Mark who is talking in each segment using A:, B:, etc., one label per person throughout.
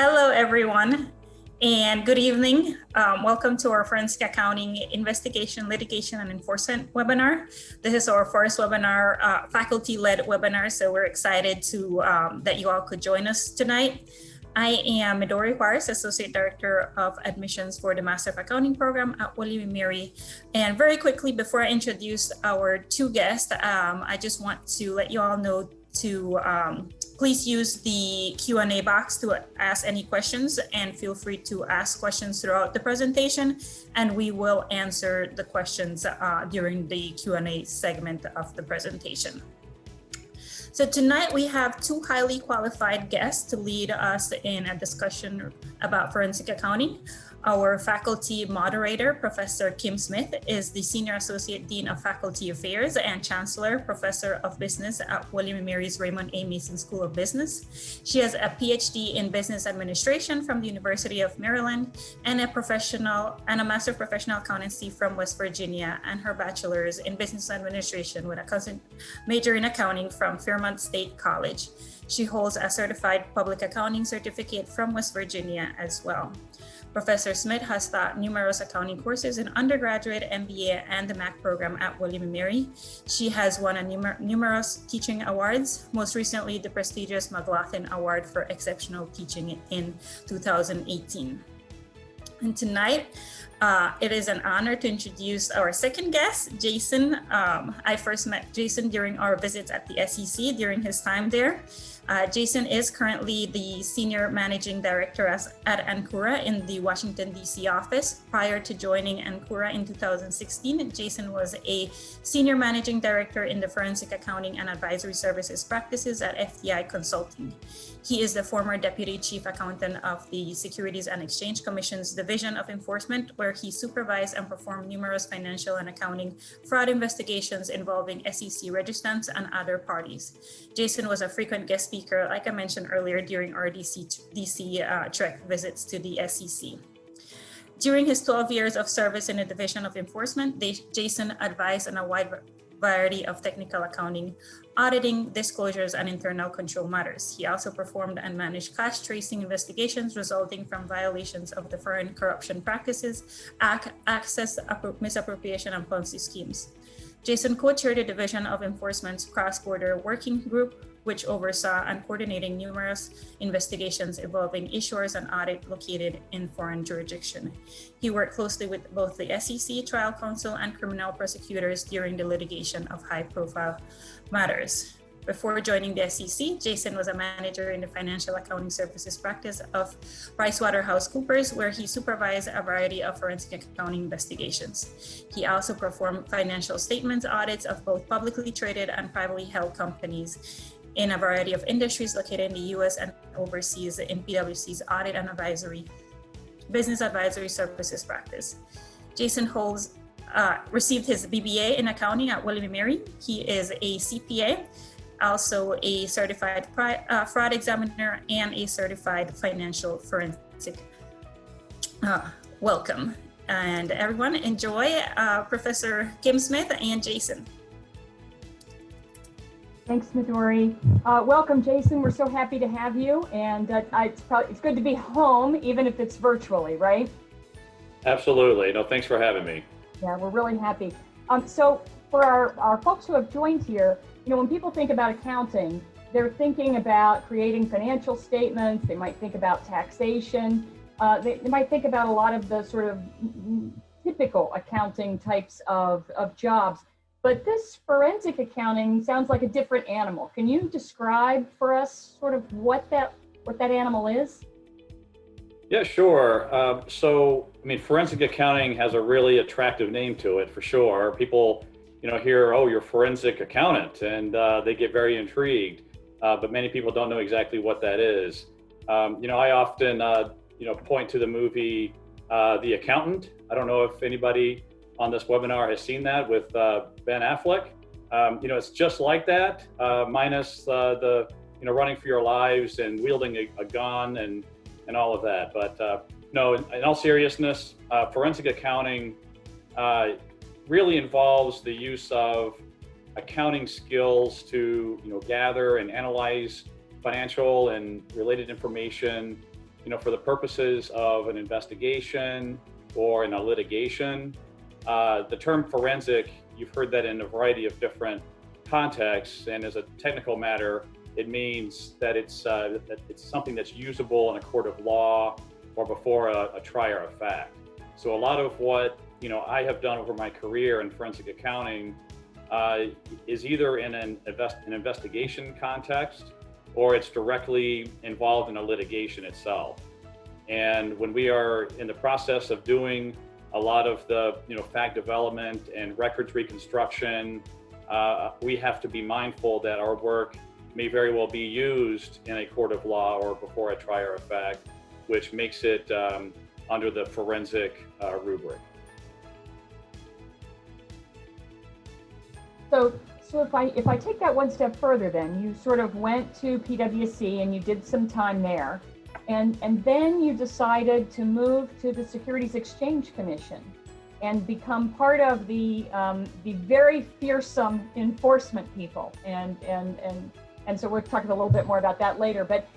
A: Hello, everyone, and good evening. Welcome to our Forensic Accounting Investigation, Litigation, and Enforcement webinar. This is our first webinar, faculty-led webinar, so we're excited to that you all could join us tonight. I am Midori Juarez, Associate Director of Admissions for the Master of Accounting program at William & Mary. And very quickly, before I introduce our two guests, I just want to let you all know to please use the Q&A box to ask any questions, and feel free to ask questions throughout the presentation, and we will answer the questions during the Q&A segment of the presentation. So tonight we have two highly qualified guests to lead us in a discussion about forensic accounting. Our faculty moderator, Professor Kim Smith, is the Senior Associate Dean of Faculty Affairs and Chancellor, Professor of Business at William & Mary's Raymond A. Mason School of Business. She has a PhD in Business Administration from the University of Maryland and a Master of Professional Accountancy from West Virginia, and her bachelor's in Business Administration with a major in accounting from Fairmont State College. She holds a Certified Public Accounting Certificate from West Virginia as well. Professor Smith has taught numerous accounting courses in undergraduate, MBA, and the MAcc program at William & Mary. She has won numerous teaching awards, most recently the prestigious McLaughlin Award for Exceptional Teaching in 2018. And tonight, it is an honor to introduce our second guest, Jason. I first met Jason during our visits at the SEC during his time there. Jason is currently the Senior Managing Director at Ankura in the Washington, D.C. office. Prior to joining Ankura in 2016, Jason was a Senior Managing Director in the Forensic Accounting and Advisory Services practices at FTI Consulting. He is the former Deputy Chief Accountant of the Securities and Exchange Commission's Division of Enforcement, where he supervised and performed numerous financial and accounting fraud investigations involving SEC registrants and other parties. Jason was a frequent guest speaker, like I mentioned earlier, during our DC trek visits to the SEC. During his 12 years of service in the Division of Enforcement, Jason advised on a wide variety of technical accounting, auditing, disclosures, and internal control matters. He also performed and managed cash tracing investigations resulting from violations of the Foreign Corruption Practices Act, access, misappropriation, and Ponzi schemes. Jason co-chaired the Division of Enforcement's cross-border working group, which oversaw and coordinating numerous investigations involving issuers and audit located in foreign jurisdiction. He worked closely with both the SEC, trial counsel, and criminal prosecutors during the litigation of high-profile matters. Before joining the SEC, Jason was a manager in the financial accounting services practice of PricewaterhouseCoopers, where he supervised a variety of forensic accounting investigations. He also performed financial statements audits of both publicly traded and privately held companies in a variety of industries located in the US and overseas in PwC's audit and business advisory services practice. Jason received his BBA in accounting at William & Mary. He is a CPA, also a certified fraud examiner, and a certified financial forensic. Welcome, and everyone enjoy Professor Kim Smith and Jason.
B: Thanks, Midori. Welcome, Jason. We're so happy to have you, and it's good to be home, even if it's virtually, right?
C: Absolutely. No, thanks for having me.
B: Yeah, we're really happy. So for our folks who have joined here, when people think about accounting, they're thinking about creating financial statements. They might think about taxation. They might think about a lot of the sort of typical accounting types of jobs. But this forensic accounting sounds like a different animal. Can you describe for us sort of what that animal is?
C: Yeah, sure. Forensic accounting has a really attractive name to it, for sure. People, hear, oh, you're a forensic accountant, and they get very intrigued. But many people don't know exactly what that is. I often, point to the movie The Accountant. I don't know if anybody on this webinar has seen that with Ben Affleck. It's just like that, minus the running for your lives and wielding a gun and all of that. But no, in all seriousness, forensic accounting really involves the use of accounting skills to gather and analyze financial and related information for the purposes of an investigation or in a litigation, the term forensic, you've heard that in a variety of different contexts, and as a technical matter, it means that it's something that's usable in a court of law or before a trier of fact. So a lot of what I have done over my career in forensic accounting is either in an investigation context or it's directly involved in a litigation itself. And when we are in the process of doing a lot of the fact development and records reconstruction, we have to be mindful that our work may very well be used in a court of law or before a trier of fact, which makes it under the forensic rubric.
B: So if I take that one step further, then you sort of went to PwC and you did some time there, and then you decided to move to the Securities Exchange Commission and become part of the very fearsome enforcement people. And so we'll talk a little bit more about that later. But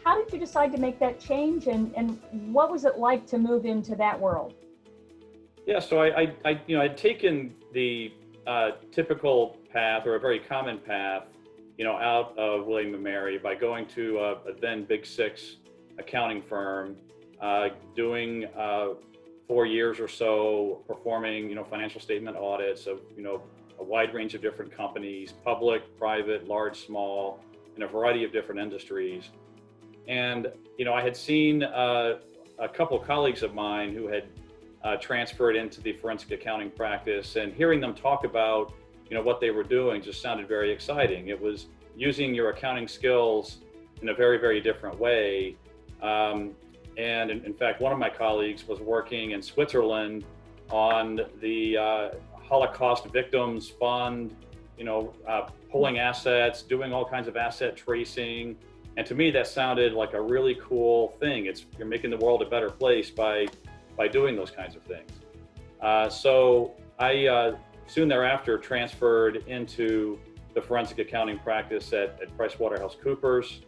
B: how did you decide to make that change, and what was it like to move into that world?
C: Yeah, so I'd taken the typical path, or a very common path, out of William & Mary by going to a then Big Six accounting firm, doing 4 years or so, performing financial statement audits of a wide range of different companies, public, private, large, small, in a variety of different industries. And I had seen a couple of colleagues of mine who had transferred into the forensic accounting practice, and hearing them talk about what they were doing just sounded very exciting. It was using your accounting skills in a very, very different way. And in fact, one of my colleagues was working in Switzerland on the Holocaust Victims Fund, pulling assets, doing all kinds of asset tracing. And to me, that sounded like a really cool thing. You're making the world a better place by doing those kinds of things. So I soon thereafter transferred into the forensic accounting practice at PricewaterhouseCoopers.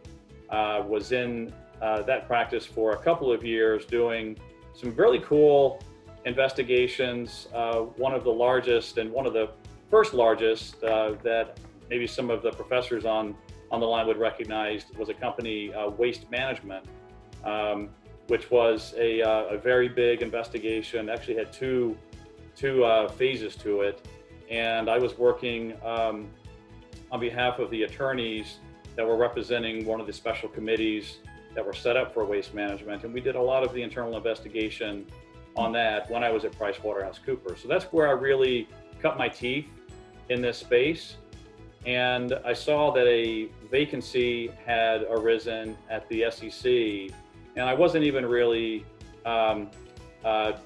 C: Was in that practice for a couple of years, doing some really cool investigations. One of the largest and one of the first largest that maybe some of the professors on the line would recognize was a company, Waste Management, which was a very big investigation. Actually had two phases to it, and I was working on behalf of the attorneys that were representing one of the special committees that were set up for waste management, and we did a lot of the internal investigation on that when I was at PricewaterhouseCoopers. So that's where I really cut my teeth in this space. And I saw that a vacancy had arisen at the SEC, and I wasn't even really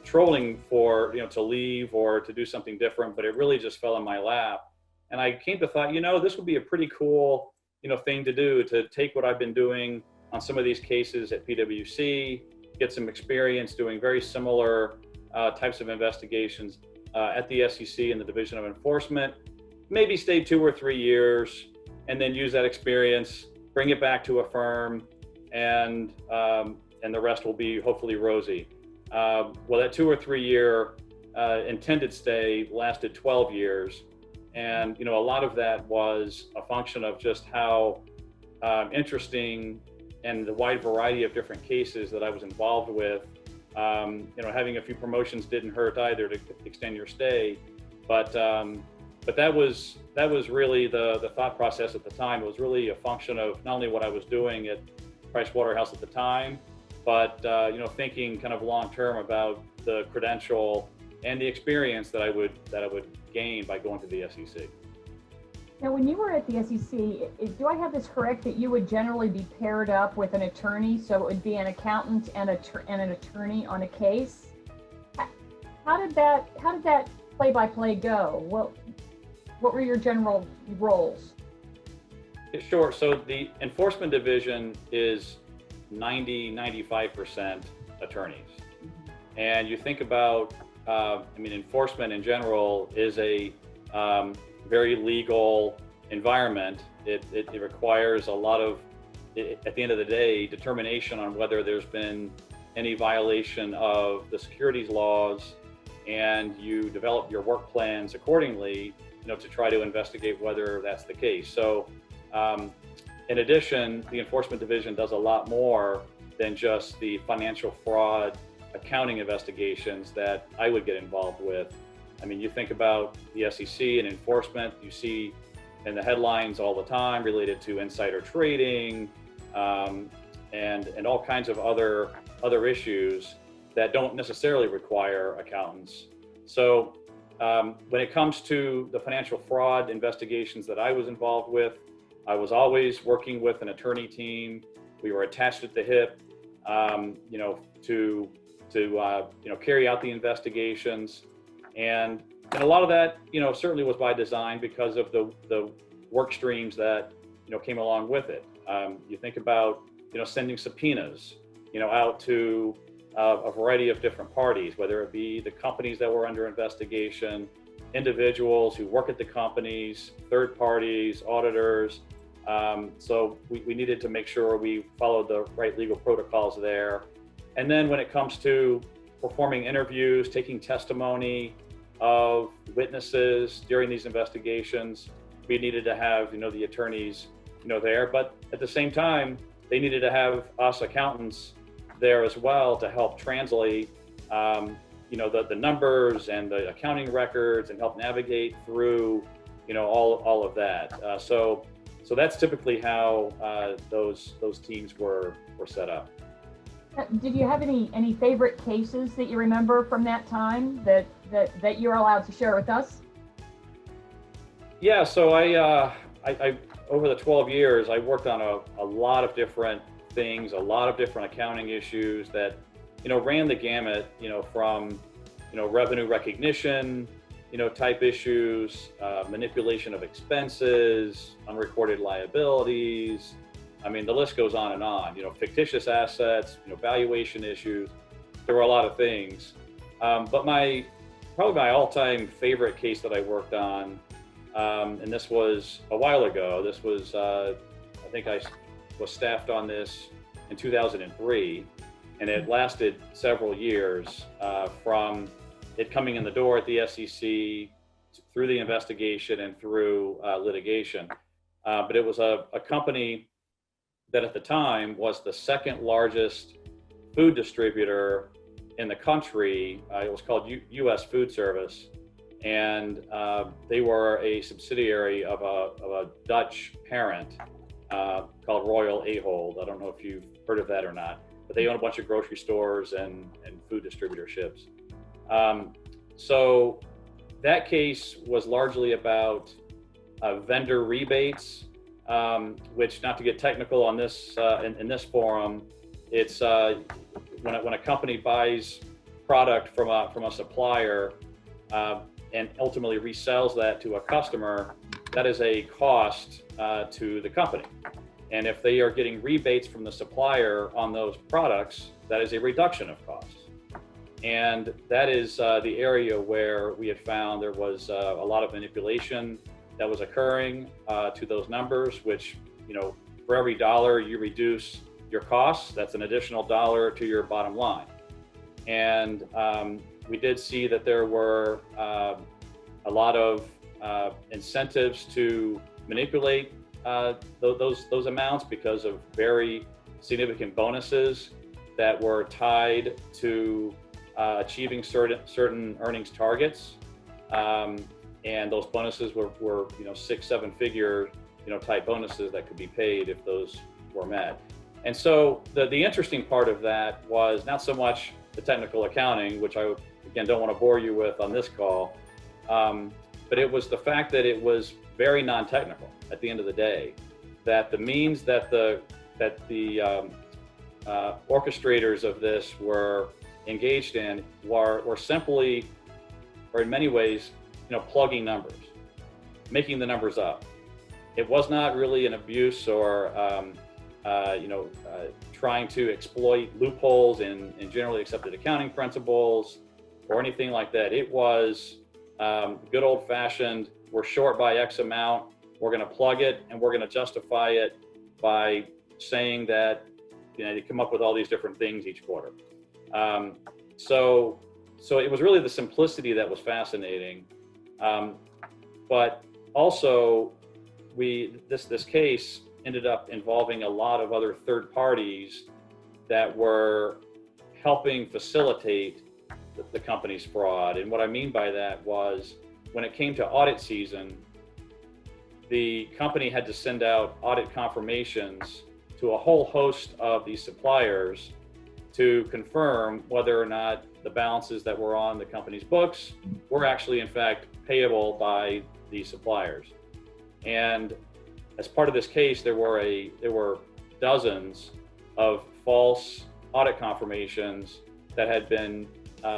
C: trolling for to leave or to do something different, but it really just fell in my lap. And I came to thought, this would be a pretty cool thing to do, to take what I've been doing on some of these cases at PwC, get some experience doing very similar types of investigations at the SEC and the Division of Enforcement, maybe stay 2 or 3 years, and then use that experience, bring it back to a firm, and the rest will be hopefully rosy. Well, that 2 or 3 year intended stay lasted 12 years. And, a lot of that was a function of just how interesting and the wide variety of different cases that I was involved with. Having a few promotions didn't hurt either to extend your stay. But that was really the thought process at the time. It was really a function of not only what I was doing at Pricewaterhouse at the time, but thinking kind of long term about the credential and the experience that I would gain by going to the SEC.
B: Now, when you were at the SEC, do I have this correct that you would generally be paired up with an attorney? So it would be an accountant and an attorney on a case. How did that play-by-play go? What were your general roles?
C: Sure. So the enforcement division is 95% attorneys. And you think about, enforcement in general is a very legal environment. It requires a lot of, at the end of the day, determination on whether there's been any violation of the securities laws, and you develop your work plans accordingly, to try to investigate whether that's the case. So in addition, the enforcement division does a lot more than just the financial fraud accounting investigations that I would get involved with. I mean, you think about the SEC and enforcement, you see in the headlines all the time related to insider trading, and all kinds of other issues that don't necessarily require accountants. So when it comes to the financial fraud investigations that I was involved with, I was always working with an attorney team. We were attached at the hip, to carry out the investigations, and a lot of that, certainly was by design because of the work streams that came along with it. You think about sending subpoenas out to a variety of different parties, whether it be the companies that were under investigation, individuals who work at the companies, third parties, auditors. So we needed to make sure we followed the right legal protocols there. And then when it comes to performing interviews, taking testimony of witnesses during these investigations, we needed to have the attorneys there, but at the same time they needed to have us accountants there as well to help translate the numbers and the accounting records and help navigate through all of that. So that's typically how those teams were set up.
B: Did you have any favorite cases that you remember from that time that you're allowed to share with us?
C: Yeah, so I over the 12 years, I worked on a lot of different things, a lot of different accounting issues that, ran the gamut, from, revenue recognition, type issues, manipulation of expenses, unrecorded liabilities. I mean, the list goes on and on, fictitious assets, valuation issues. There were a lot of things. But probably my all-time favorite case that I worked on, and this was a while ago. This was, I think I was staffed on this in 2003, and it lasted several years, from it coming in the door at the SEC, through the investigation and through litigation. But it was a company that at the time was the second largest food distributor in the country. It was called U.S. Food Service, and they were a subsidiary of a Dutch parent called Royal Ahold. I don't know if you've heard of that or not, but they own a bunch of grocery stores and food distributorships. So that case was largely about vendor rebates, which, not to get technical on this in this forum, it's when a company buys product from a supplier and ultimately resells that to a customer, that is a cost to the company. And if they are getting rebates from the supplier on those products, that is a reduction of costs. And that is the area where we had found there was a lot of manipulation that was occurring to those numbers, which, for every dollar you reduce your costs, that's an additional dollar to your bottom line. And we did see that there were a lot of incentives to manipulate those amounts because of very significant bonuses that were tied to achieving certain earnings targets. And those bonuses were 6-7 figure, type bonuses that could be paid if those were met. And so the interesting part of that was not so much the technical accounting, which I, again, don't want to bore you with on this call, but it was the fact that it was very non-technical at the end of the day, that the means that the orchestrators of this were engaged in were simply, or in many ways, plugging numbers, making the numbers up. It was not really an abuse or trying to exploit loopholes in generally accepted accounting principles or anything like that. It was good old-fashioned, we're short by X amount, we're going to plug it, and we're going to justify it by saying that they come up with all these different things each quarter. So it was really the simplicity that was fascinating, but also this case ended up involving a lot of other third parties that were helping facilitate the company's fraud. And what I mean by that was, when it came to audit season, the company had to send out audit confirmations to a whole host of these suppliers to confirm whether or not the balances that were on the company's books were actually in fact payable by these suppliers. And as part of this case, there were dozens of false audit confirmations that had been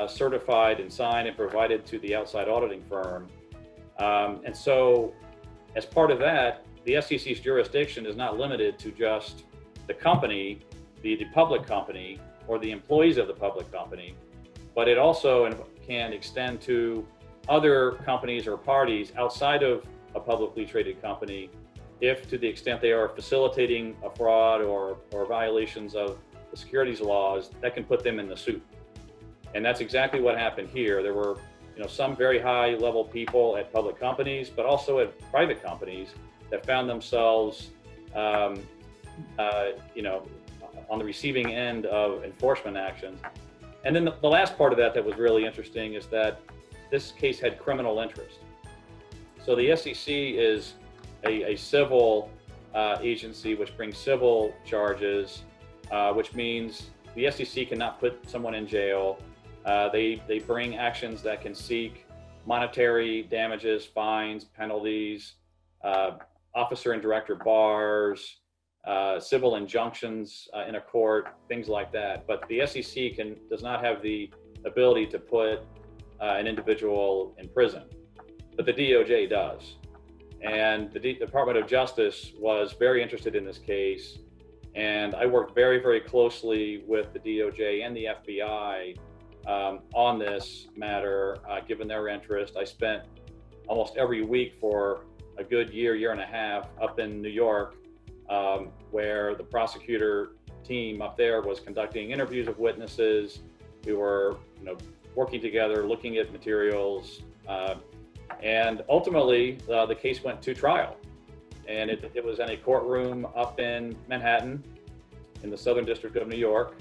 C: certified and signed and provided to the outside auditing firm. And so as part of that, the SEC's jurisdiction is not limited to just the company, the public company, or the employees of the public company, but it also can extend to other companies or parties outside of a publicly traded company, if to the extent they are facilitating a fraud or violations of the securities laws, that can put them in the suit. And that's exactly what happened here. There were some very high level people at public companies, but also at private companies that found themselves on the receiving end of enforcement actions. And then the last part of that was really interesting is that this case had criminal interest. So the SEC is a civil agency which brings civil charges, which means the SEC cannot put someone in jail. They bring actions that can seek monetary damages, fines, penalties, officer and director bars, civil injunctions in a court, things like that. But the SEC does not have the ability to put an individual in prison, but the DOJ does. And the Department of Justice was very interested in this case, and I worked very, very closely with the DOJ and the FBI on this matter, given their interest. I spent almost every week for a good year and a half up in New York, where the prosecutor team up there was conducting interviews of witnesses. We were, working together, looking at materials, and ultimately the case went to trial. And it was in a courtroom up in Manhattan, in the Southern District of New York.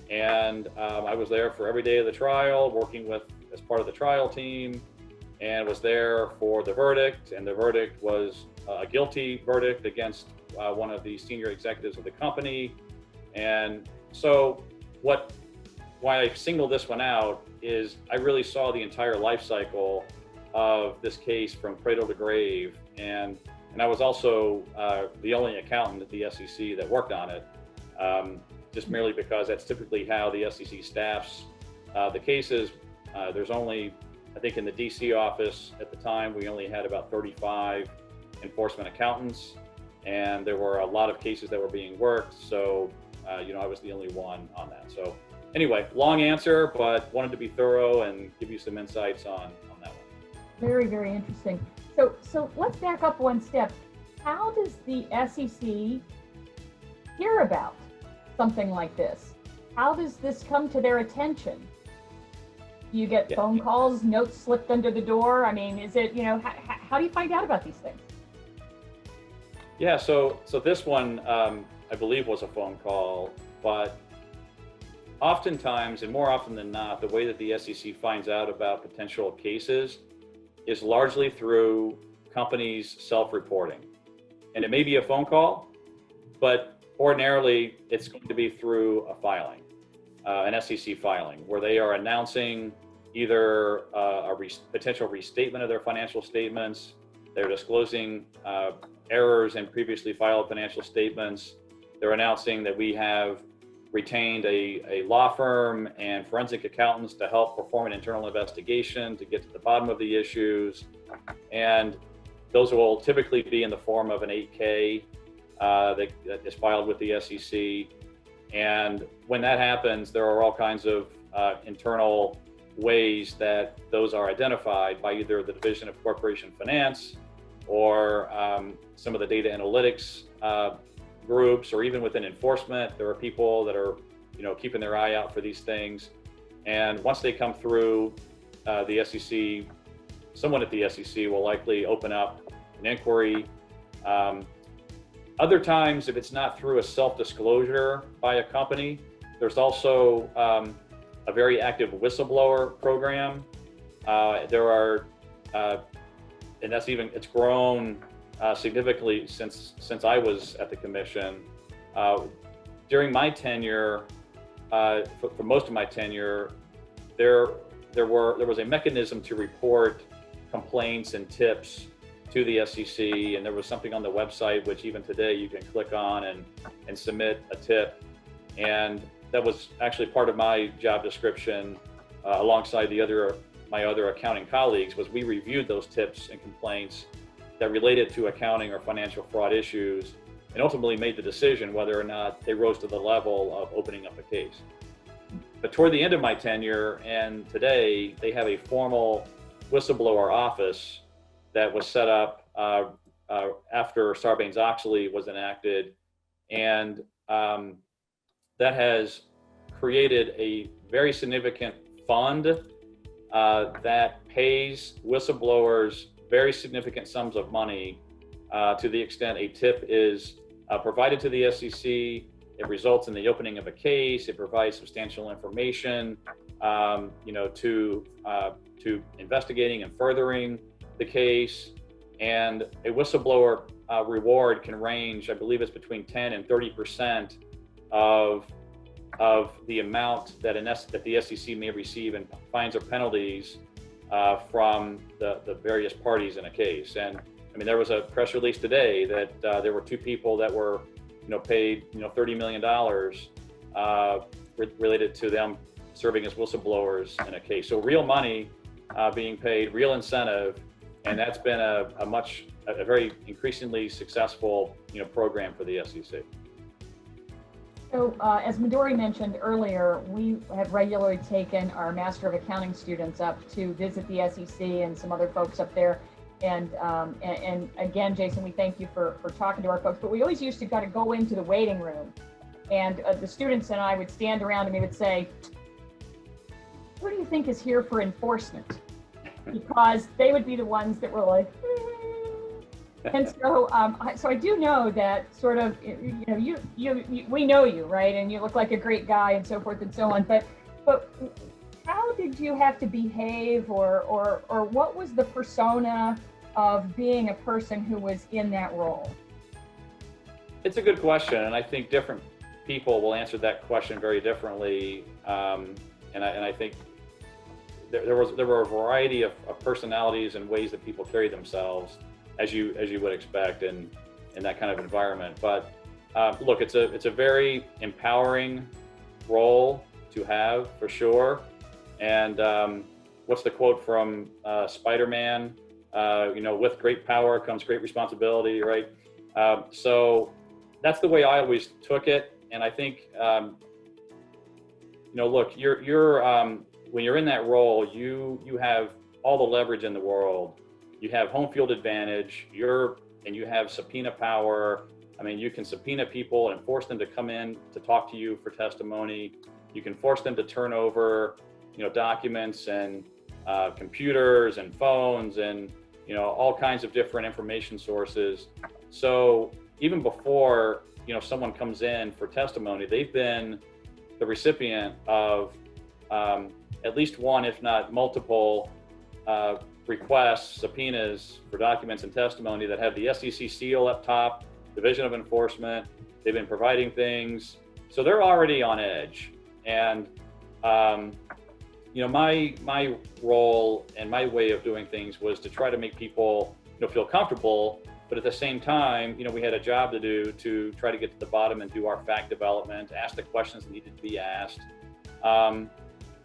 C: And I was there for every day of the trial, working as part of the trial team, and was there for the verdict. And the verdict was a guilty verdict against one of the senior executives of the company. And so why I single this one out is I really saw the entire life cycle of this case from cradle to grave. And I was also the only accountant at the SEC that worked on it, just merely because that's typically how the SEC staffs the cases. There's only, I think in the DC office at the time, we only had about 35 enforcement accountants, and there were a lot of cases that were being worked. So, I was the only one on that. So anyway, long answer, but wanted to be thorough and give you some insights on that one.
B: Very, very interesting. So let's back up one step. How does the SEC hear about something like this? How does this come to their attention? Do you get phone calls, notes slipped under the door? I mean, is it, how do you find out about these things?
C: Yeah, so this one, I believe was a phone call, but oftentimes, and more often than not, the way that the SEC finds out about potential cases is largely through companies self-reporting. And it may be a phone call, but ordinarily it's going to be through a filing, an SEC filing, where they are announcing either a potential restatement of their financial statements. They're disclosing errors in previously filed financial statements. They're announcing that we have retained a law firm and forensic accountants to help perform an internal investigation to get to the bottom of the issues. And those will typically be in the form of an 8K that is filed with the SEC. And when that happens, there are all kinds of internal ways that those are identified by either the Division of Corporation Finance or some of the data analytics groups or even within enforcement, there are people that are, keeping their eye out for these things. And once they come through, the SEC, someone at the SEC will likely open up an inquiry. Other times, if it's not through a self-disclosure by a company, there's also a very active whistleblower program. There are, and it's grown significantly since I was at the commission. During my tenure, for most of my tenure, there was a mechanism to report complaints and tips to the SEC, and there was something on the website which even today you can click on and submit a tip. And that was actually part of my job description, alongside my other accounting colleagues, was we reviewed those tips and complaints that related to accounting or financial fraud issues, and ultimately made the decision whether or not they rose to the level of opening up a case. But toward the end of my tenure and today, they have a formal whistleblower office that was set up after Sarbanes-Oxley was enacted, and that has created a very significant fund that pays whistleblowers very significant sums of money to the extent a tip is provided to the SEC. It results in the opening of a case. It provides substantial information, to investigating and furthering the case. And a whistleblower reward can range, I believe it's between 10 and 30% of the amount that the SEC may receive in fines or penalties from the various parties in a case. And I mean, there was a press release today that there were two people that were, paid, $30 million related to them serving as whistleblowers in a case. So real money being paid, real incentive, and that's been a very increasingly successful, program for the SEC.
B: So as Midori mentioned earlier, we have regularly taken our Master of Accounting students up to visit the SEC and some other folks up there. And again, Jason, we thank you for talking to our folks, but we always used to kind of go into the waiting room, and the students and I would stand around and we would say, who do you think is here for enforcement? Because they would be the ones that were like, and so, so I do know that sort of, we know you, right? And you look like a great guy and so forth and so on. But how did you have to behave, or what was the persona of being a person who was in that role?
C: It's a good question, and I think different people will answer that question very differently. And I think there were a variety of personalities and ways that people carry themselves, as you would expect in that kind of environment. But look, it's a very empowering role to have, for sure. And what's the quote from Spider-Man? With great power comes great responsibility, right? So that's the way I always took it. And I think, look, you're when you're in that role, you have all the leverage in the world. You have home field advantage. And you have subpoena power. I mean, you can subpoena people and force them to come in to talk to you for testimony. You can force them to turn over, documents and computers and phones and, all kinds of different information sources. So even before, someone comes in for testimony, they've been the recipient of at least one, if not multiple, requests, subpoenas for documents and testimony that have the SEC seal up top, Division of Enforcement. They've been providing things. So they're already on edge. And, my role and my way of doing things was to try to make people, feel comfortable. But at the same time, we had a job to do to try to get to the bottom and do our fact development, ask the questions that needed to be asked.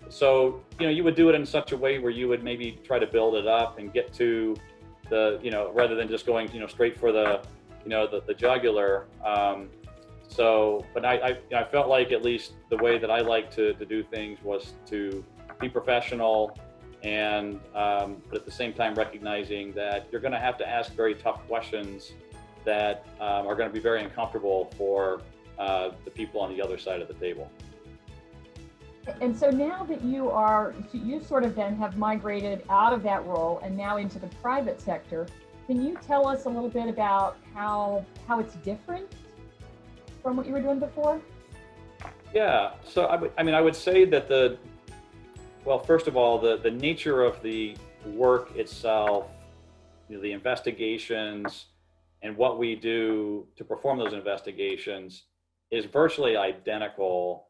C: So, you would do it in such a way where you would maybe try to build it up and get to the, rather than just going, straight for the jugular. But I felt like at least the way that I like to do things was to be professional and, but at the same time recognizing that you're going to have to ask very tough questions that are going to be very uncomfortable for the people on the other side of the table.
B: And so now that you sort of then have migrated out of that role and now into the private sector, can you tell us a little bit about how it's different from what you were doing before?
C: Yeah, so I would say that first of all, the nature of the work itself, the investigations and what we do to perform those investigations is virtually identical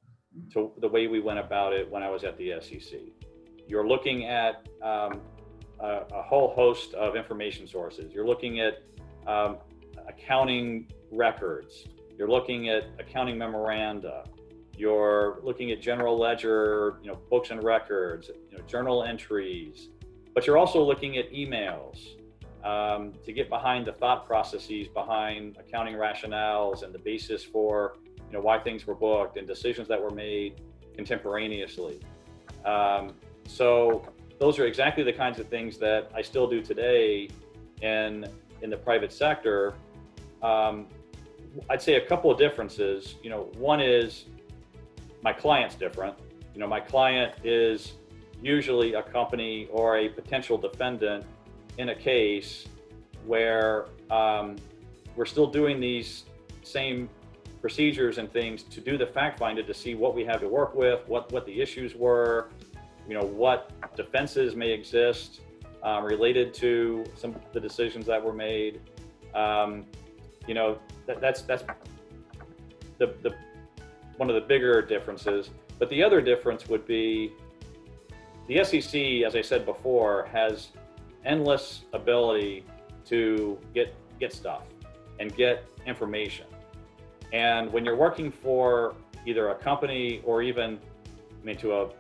C: to the way we went about it when I was at the SEC. You're looking at a whole host of information sources. You're looking at accounting records. You're looking at accounting memoranda. You're looking at general ledger, books and records, journal entries. But you're also looking at emails to get behind the thought processes behind accounting rationales and the basis for why things were booked and decisions that were made contemporaneously. So those are exactly the kinds of things that I still do today in the private sector. I'd say a couple of differences. One is my client's different. My client is usually a company or a potential defendant in a case where we're still doing these same procedures and things to do the fact finding to see what we have to work with, what the issues were, what defenses may exist related to some of the decisions that were made. That's the one of the bigger differences. But the other difference would be the SEC, as I said before, has endless ability to get stuff and get information. And when you're working for either a company or even, to a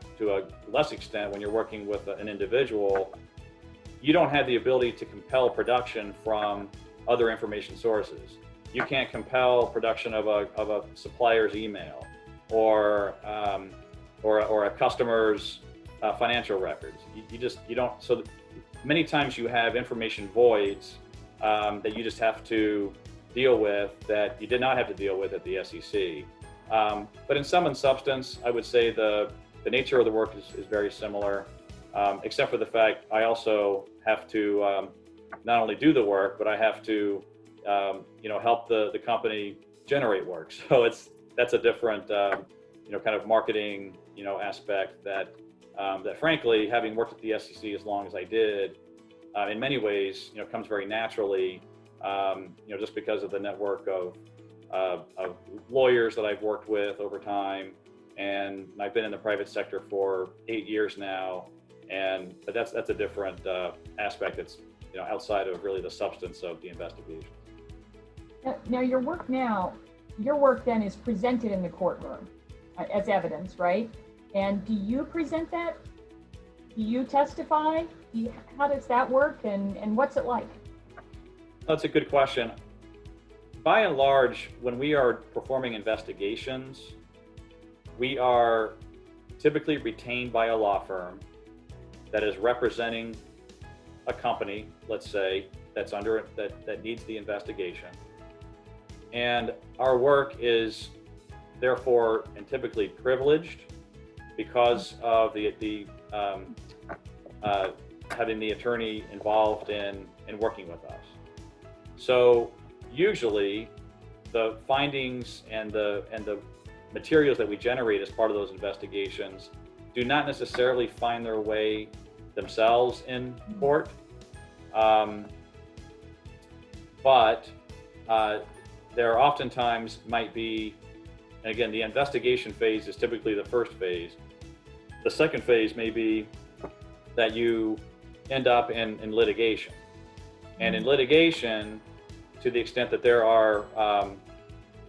C: less extent, when you're working with an individual, you don't have the ability to compel production from other information sources. You can't compel production of a supplier's email or a customer's financial records. You don't. So many times you have information voids that you just have to deal with that you did not have to deal with at the SEC. But in sum and substance, I would say the nature of the work is very similar, except for the fact I also have to not only do the work, but I have to help the company generate work. So that's a different kind of marketing aspect that frankly, having worked at the SEC as long as I did, in many ways comes very naturally. Just because of the network of lawyers that I've worked with over time, and I've been in the private sector for 8 years now, but that's a different aspect. It's outside of really the substance of the investigation.
B: Now your work then is presented in the courtroom as evidence, right? And do you present that? Do you testify? How does that work, and what's it like?
C: That's a good question. By and large, when we are performing investigations, we are typically retained by a law firm that is representing a company, let's say, that needs the investigation. And our work is therefore and typically privileged because of the having the attorney involved in working with us. So usually the findings and the materials that we generate as part of those investigations do not necessarily find their way themselves in court, but there oftentimes might be, and again, the investigation phase is typically the first phase. The second phase may be that you end up in litigation. And in litigation, to the extent that there are,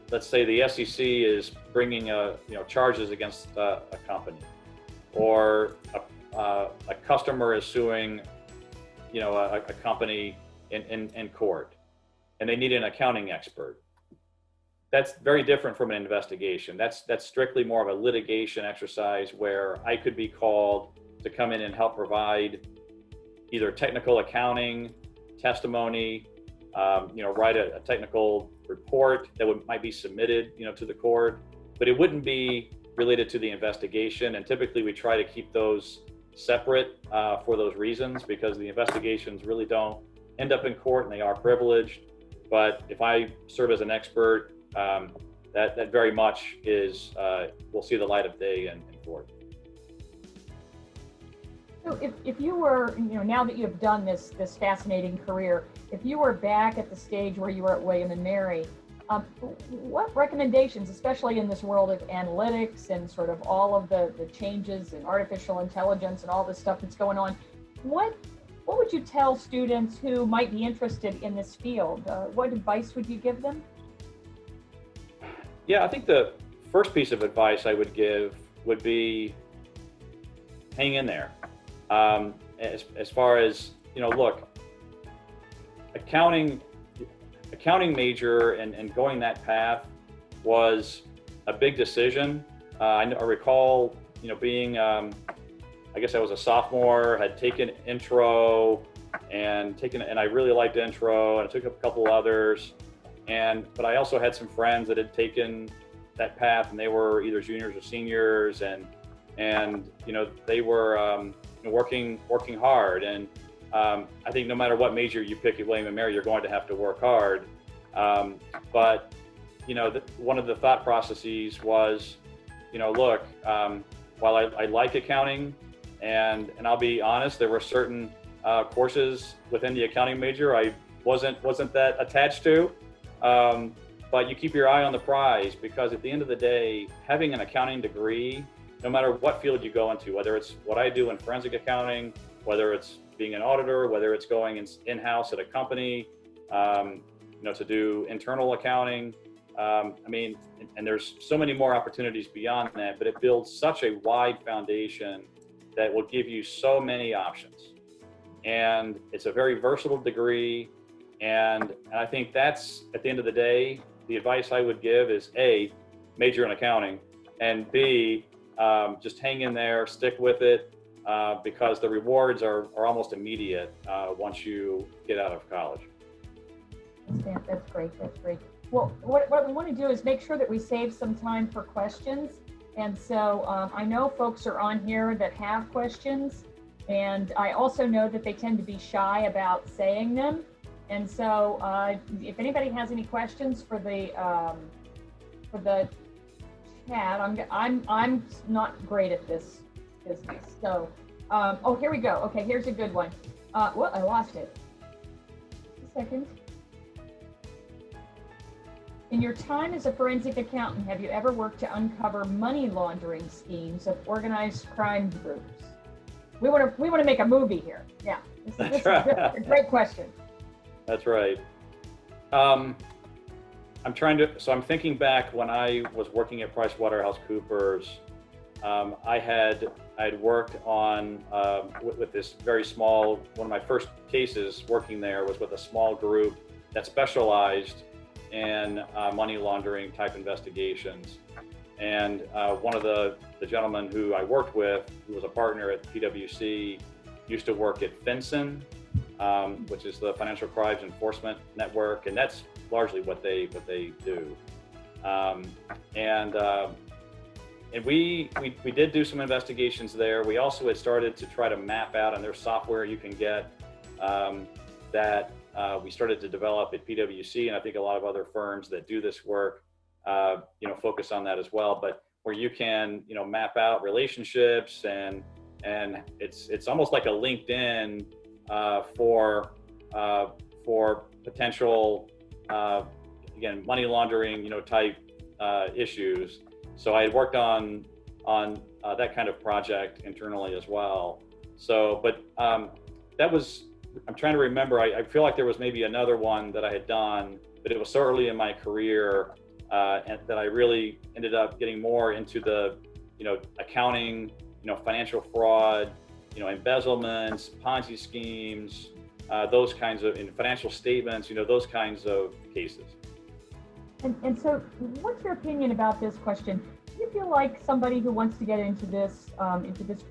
C: let's say the SEC is bringing charges against a company, or a customer is suing a company in court, and they need an accounting expert. That's very different from an investigation. That's strictly more of a litigation exercise where I could be called to come in and help provide either technical accounting, testimony, write a technical report that might be submitted, to the court, but it wouldn't be related to the investigation. And typically we try to keep those separate for those reasons, because the investigations really don't end up in court and they are privileged. But if I serve as an expert, that very much will see the light of day in court.
B: So if you were, now that you have done this fascinating career, if you were back at the stage where you were at William and Mary, what recommendations, especially in this world of analytics and sort of all of the changes in artificial intelligence and all this stuff that's going on, what would you tell students who might be interested in this field? What advice would you give them?
C: Yeah, I think the first piece of advice I would give would be hang in there. As far as, look, accounting major and going that path was a big decision. I recall, being, I guess I was a sophomore, had taken intro and I really liked intro, and I took a couple others. But I also had some friends that had taken that path, and they were either juniors or seniors, and they were working hard. And I think no matter what major you pick at William and Mary, you're going to have to work hard. But one of the thought processes was, look, while I like accounting, and I'll be honest, there were certain courses within the accounting major I wasn't that attached to. But you keep your eye on the prize, because at the end of the day, having an accounting degree, no matter what field you go into, whether it's what I do in forensic accounting, whether it's being an auditor, whether it's going in-house at a company, to do internal accounting, and there's so many more opportunities beyond that, but it builds such a wide foundation that will give you so many options. And it's a very versatile degree. And I think that's, at the end of the day, the advice I would give is A, major in accounting, and B, just hang in there, stick with it, because the rewards are almost immediate once you get out of college.
B: That's great. Well, what we want to do is make sure that we save some time for questions. And so I know folks are on here that have questions, and I also know that they tend to be shy about saying them. And so if anybody has any questions for the chat, I'm not great at this business. So, here we go. Okay, here's a good one. Well, I lost it. Just a second. In your time as a forensic accountant, have you ever worked to uncover money laundering schemes of organized crime groups? We want to make a movie here. Yeah, this is a great question.
C: That's right. I'm thinking back when I was working at PricewaterhouseCoopers. I had worked on with this very small. One of my first cases working there was with a small group that specialized in money laundering type investigations. And one of the gentlemen who I worked with, who was a partner at PwC, used to work at FinCEN, which is the Financial Crimes Enforcement Network, and that's largely what they do. And we did do some investigations there. We also had started to try to map out, and there's software you can get that we started to develop at PwC, and I think a lot of other firms that do this work, focus on that as well. But where you can, map out relationships, and it's almost like a LinkedIn for potential again money laundering type issues. So I had worked on that kind of project internally as well. So, but that was, I'm trying to remember, I feel like there was maybe another one that I had done, but it was so early in my career and that I really ended up getting more into the, accounting, financial fraud, embezzlements, Ponzi schemes, those kinds of, in financial statements, those kinds of cases.
B: And so what's your opinion about this question? Do you feel like somebody who wants to get into this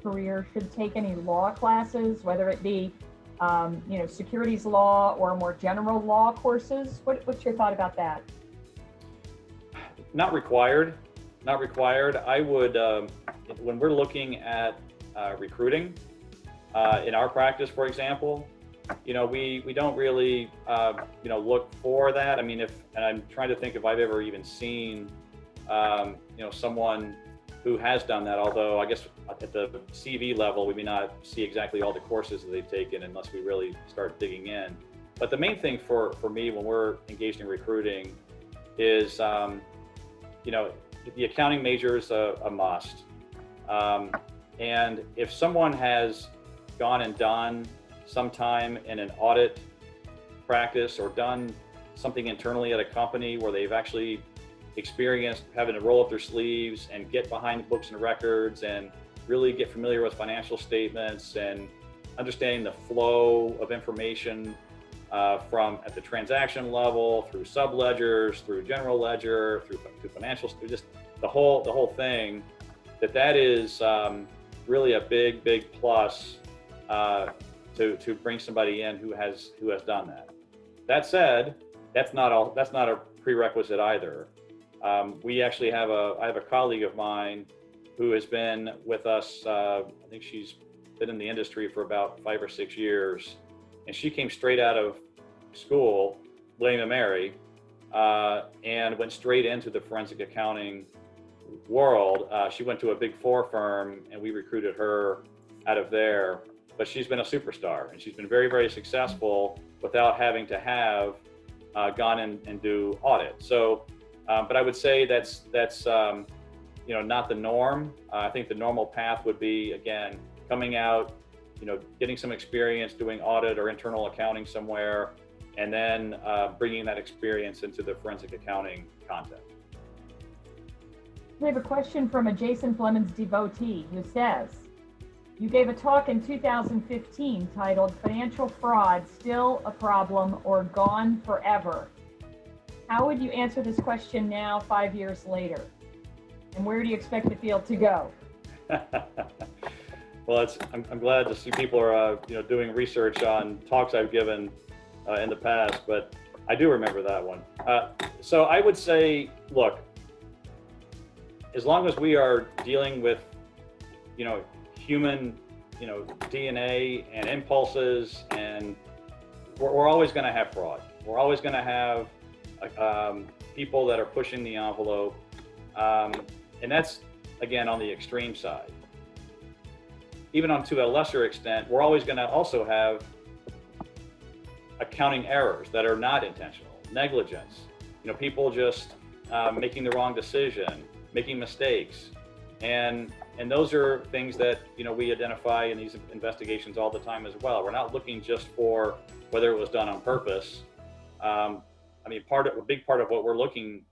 B: career should take any law classes, whether it be securities law or more general law courses? What's your thought about that?
C: Not required. Not required. I would, when we're looking at recruiting in our practice, for example, we don't really, look for that. I mean, and I'm trying to think if I've ever even seen, someone who has done that, although I guess at the CV level, we may not see exactly all the courses that they've taken unless we really start digging in. But the main thing for me when we're engaged in recruiting is, the accounting major is a must. And if someone has gone and done some time in an audit practice or done something internally at a company where they've actually experienced having to roll up their sleeves and get behind books and records and really get familiar with financial statements and understanding the flow of information from at the transaction level through subledgers, through general ledger, through financials, through just the whole thing, that is really a big plus to bring somebody in who has done that. That said, that's not a prerequisite either. We actually I have a colleague of mine who has been with us. I think she's been in the industry for about 5 or 6 years, and she came straight out of school, William & Mary, and went straight into the forensic accounting world. She went to a Big Four firm, and we recruited her out of there. But she's been a superstar, and she's been very, very successful without having to have gone in and do audit. So, but I would say that's not the norm. I think the normal path would be, again, coming out, getting some experience doing audit or internal accounting somewhere, and then bringing that experience into the forensic accounting context.
B: We have a question from a Jason Flemmons devotee who says, you gave a talk in 2015 titled Financial Fraud Still a Problem or Gone Forever? How would you answer this question now, 5 years later? And where do you expect the field to go?
C: Well, I'm glad to see people are doing research on talks I've given in the past, but I do remember that one. So I would say, look, as long as we are dealing with human DNA and impulses, and we're always going to have fraud. We're always going to have people that are pushing the envelope, and that's again on the extreme side. Even on to a lesser extent, we're always going to also have accounting errors that are not intentional, negligence, people just making the wrong decision, making mistakes, and those are things that we identify in these investigations all the time as well. We're not looking just for whether it was done on purpose. A big part of what we're looking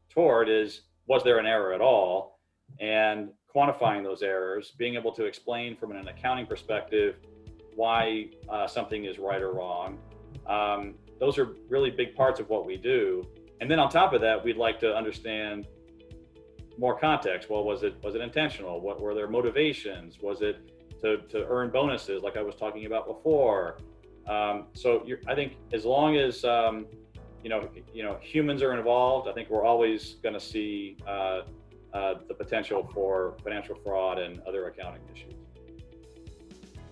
C: toward is, was there an error at all, and quantifying those errors, being able to explain from an accounting perspective why something is right or wrong. Those are really big parts of what we do. And then on top of that, we'd like to understand more context. Well, was it intentional? What were their motivations? Was it to earn bonuses like I was talking about before? So I think as long as humans are involved, I think we're always going to see the potential for financial fraud and other accounting issues.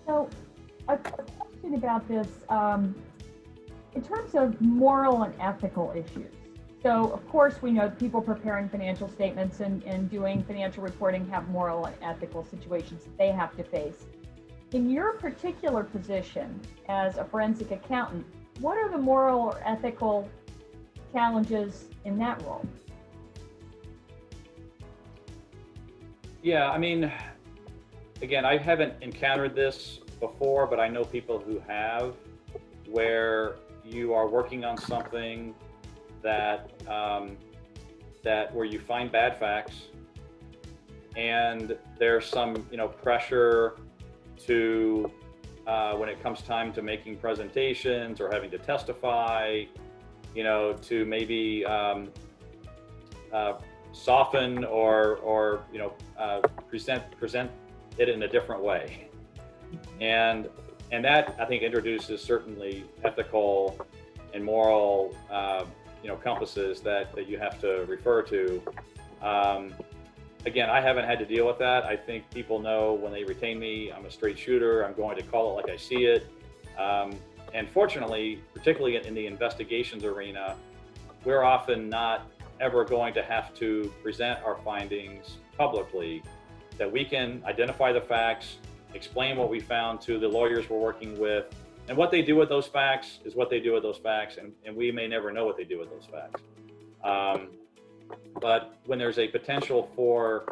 B: So a question about this, in terms of moral and ethical issues. So of course we know people preparing financial statements and doing financial reporting have moral and ethical situations that they have to face. In your particular position as a forensic accountant, what are the moral or ethical challenges in that role?
C: Yeah, again, I haven't encountered this before, but I know people who have, where you are working on something that where you find bad facts, and there's some pressure to when it comes time to making presentations or having to testify, to maybe soften or present it in a different way. And And that, I think, introduces certainly ethical and moral compasses that you have to refer to. Again, I haven't had to deal with that. I think people know when they retain me, I'm a straight shooter. I'm going to call it like I see it. And fortunately, particularly in the investigations arena, we're often not ever going to have to present our findings publicly, that we can identify the facts, explain what we found to the lawyers we're working with, and what they do with those facts is what they do with those facts, and we may never know what they do with those facts. But when there's a potential for,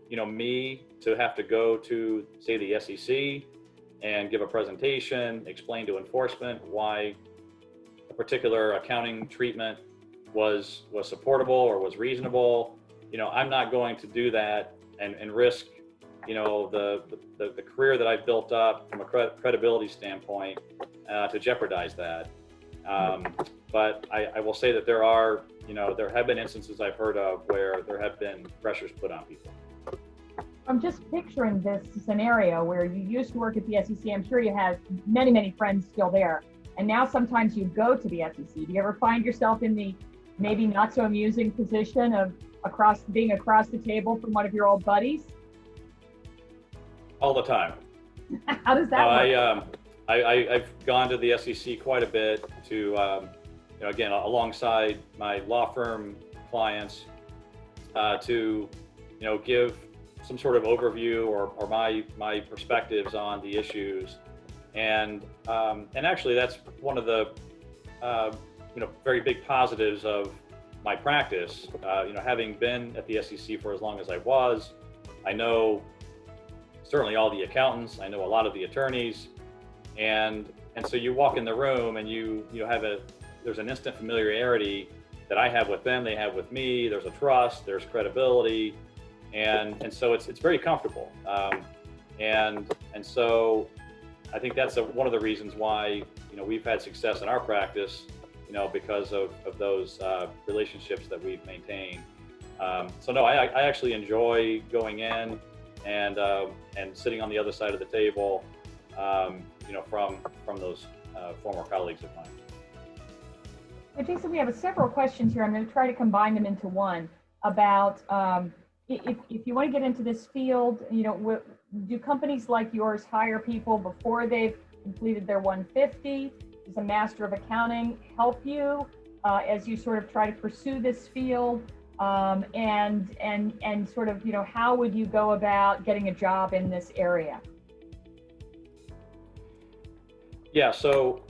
C: me to have to go to, say, the SEC and give a presentation, explain to enforcement why a particular accounting treatment was supportable or was reasonable, I'm not going to do that and risk, the career that I've built up from a credibility standpoint to jeopardize that. But I will say that there have been instances I've heard of where there have been pressures put on people.
B: I'm just picturing this scenario where you used to work at the SEC. I'm sure you have many, many friends still there. And now sometimes you go to the SEC. Do you ever find yourself in the maybe not so amusing position of being across the table from one of your old buddies?
C: All the time.
B: How does that work?
C: I've gone to the SEC quite a bit to, again, alongside my law firm clients, to, give some sort of overview or my perspectives on the issues, and actually that's one of the very big positives of my practice. Having been at the SEC for as long as I was, I know certainly all the accountants, I know a lot of the attorneys, and so you walk in the room and there's an instant familiarity that I have with them, they have with me. There's a trust, there's credibility, and so it's very comfortable. And so I think that's one of the reasons why we've had success in our practice, because of those relationships that we've maintained. So no, I actually enjoy going in and sitting on the other side of the table, from those former colleagues of mine.
B: Well, Jason, we have several questions here. I'm going to try to combine them into one about if you want to get into this field, do companies like yours hire people before they've completed their 150? Does a Master of Accounting help you as you sort of try to pursue this field? And sort of, how would you go about getting a job in this area?
C: Yeah, so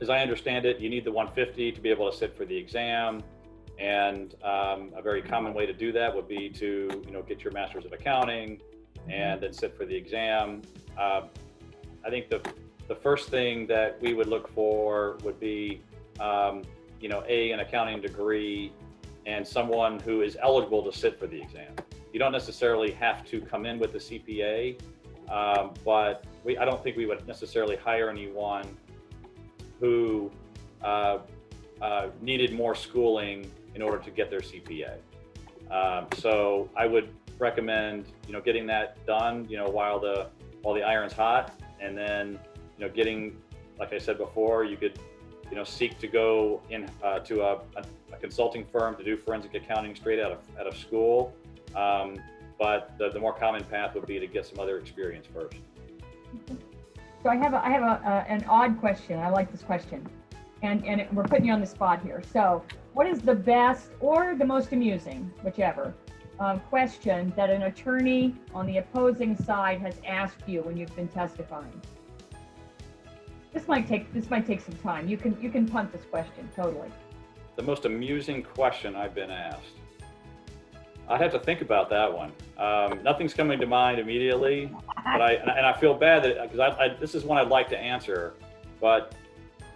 C: as I understand it, you need the 150 to be able to sit for the exam. And a very common way to do that would be to, get your Master's of Accounting and then sit for the exam. I think the first thing that we would look for would be, an accounting degree and someone who is eligible to sit for the exam. You don't necessarily have to come in with the CPA, but I don't think we would necessarily hire anyone who needed more schooling in order to get their CPA. So I would recommend, getting that done, while the iron's hot, and then, getting, like I said before, you could, seek to go in to a consulting firm to do forensic accounting straight out of school. But the more common path would be to get some other experience first.
B: So I have an odd question. I like this question, and we're putting you on the spot here. So, what is the best or the most amusing, whichever, question that an attorney on the opposing side has asked you when you've been testifying? This might take some time. You can punt this question totally.
C: The most amusing question I've been asked. I'd have to think about that one. Nothing's coming to mind immediately, but I feel bad that because this is one I'd like to answer, but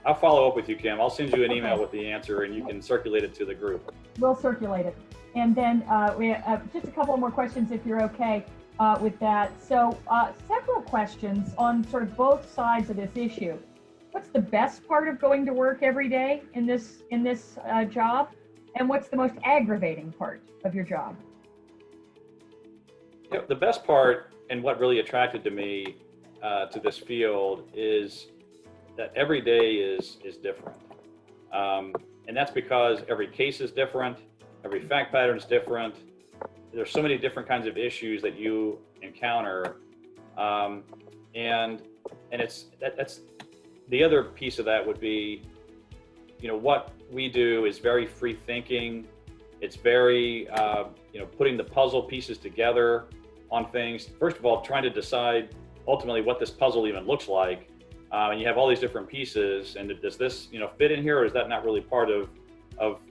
C: I'll follow up with you, Kim. I'll send you an email with the answer, and you can circulate it to the group.
B: We'll circulate it, and then we have just a couple more questions, if you're okay with that. So, several questions on sort of both sides of this issue. What's the best part of going to work every day in this job? And what's the most aggravating part of your job?
C: The best part, and what really attracted to me, to this field is that every day is different. And that's because every case is different, every fact pattern is different. There's so many different kinds of issues that you encounter. And that's the other piece of that would be, what we do is very free thinking. It's very, putting the puzzle pieces together on things. First of all, trying to decide ultimately what this puzzle even looks like. And you have all these different pieces, and does this, fit in here, or is that not really part of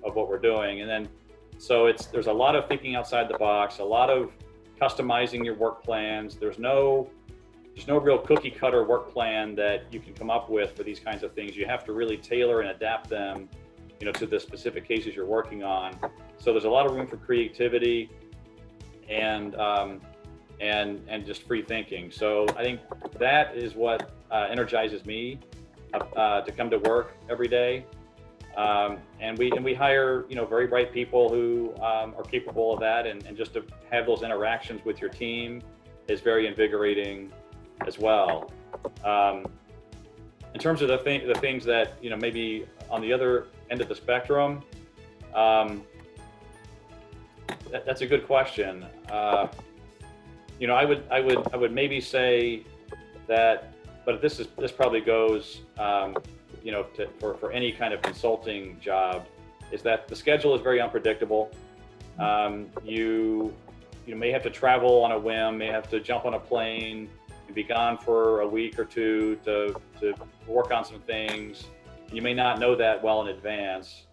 C: what we're doing? And then, so there's a lot of thinking outside the box, a lot of customizing your work plans. There's no real cookie cutter work plan that you can come up with for these kinds of things. You have to really tailor and adapt them, to the specific cases you're working on. So there's a lot of room for creativity and just free thinking. So I think that is what energizes me to come to work every day. And we hire, very bright people who are capable of that, and just to have those interactions with your team is very invigorating as well. In terms of the things that, maybe on the other end of the spectrum, that's a good question. I would maybe say that, but this probably goes, for any kind of consulting job, is that the schedule is very unpredictable. You may have to travel on a whim, may have to jump on a plane and be gone for a week or two to work on some things. You may not know that well in advance.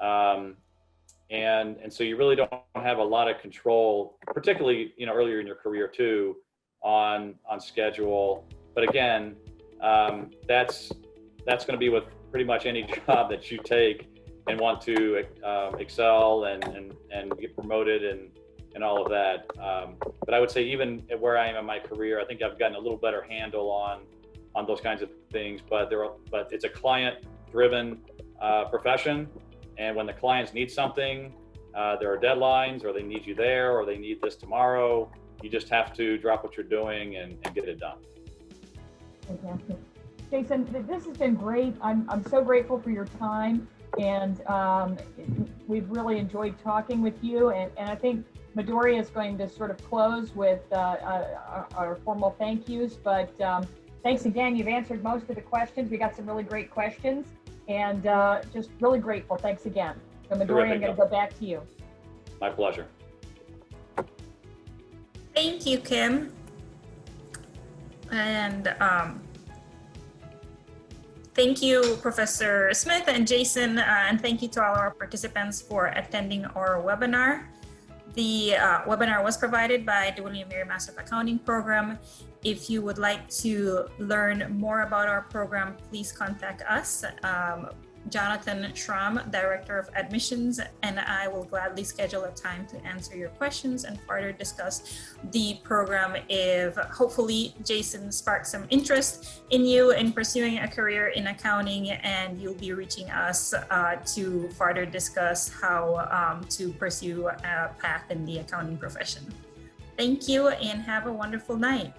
C: And so you really don't have a lot of control, particularly, earlier in your career too, on schedule. But again, that's going to be with pretty much any job that you take and want to excel and get promoted and all of that. But I would say even where I am in my career, I think I've gotten a little better handle on those kinds of things. But it's a client-driven profession, and when the clients need something, there are deadlines, or they need you there, or they need this tomorrow. You just have to drop what you're doing and get it done.
B: Fantastic. Jason, this has been great. I'm so grateful for your time, and we've really enjoyed talking with you. And I think Midori is going to sort of close with our formal thank yous. But thanks again. You've answered most of the questions. We got some really great questions, and just really grateful. Thanks again. So Midori, I'm going to go back to you.
C: My pleasure.
A: Thank you, Kim. And thank you, Professor Smith and Jason, and thank you to all our participants for attending our webinar. The webinar was provided by the William Mary Master of Accounting program. If you would like to learn more about our program, please contact us. Jonathan Schramm, Director of Admissions, and I will gladly schedule a time to answer your questions and further discuss the program if hopefully Jason sparks some interest in you in pursuing a career in accounting, and you'll be reaching us to further discuss how to pursue a path in the accounting profession. Thank you and have a wonderful night.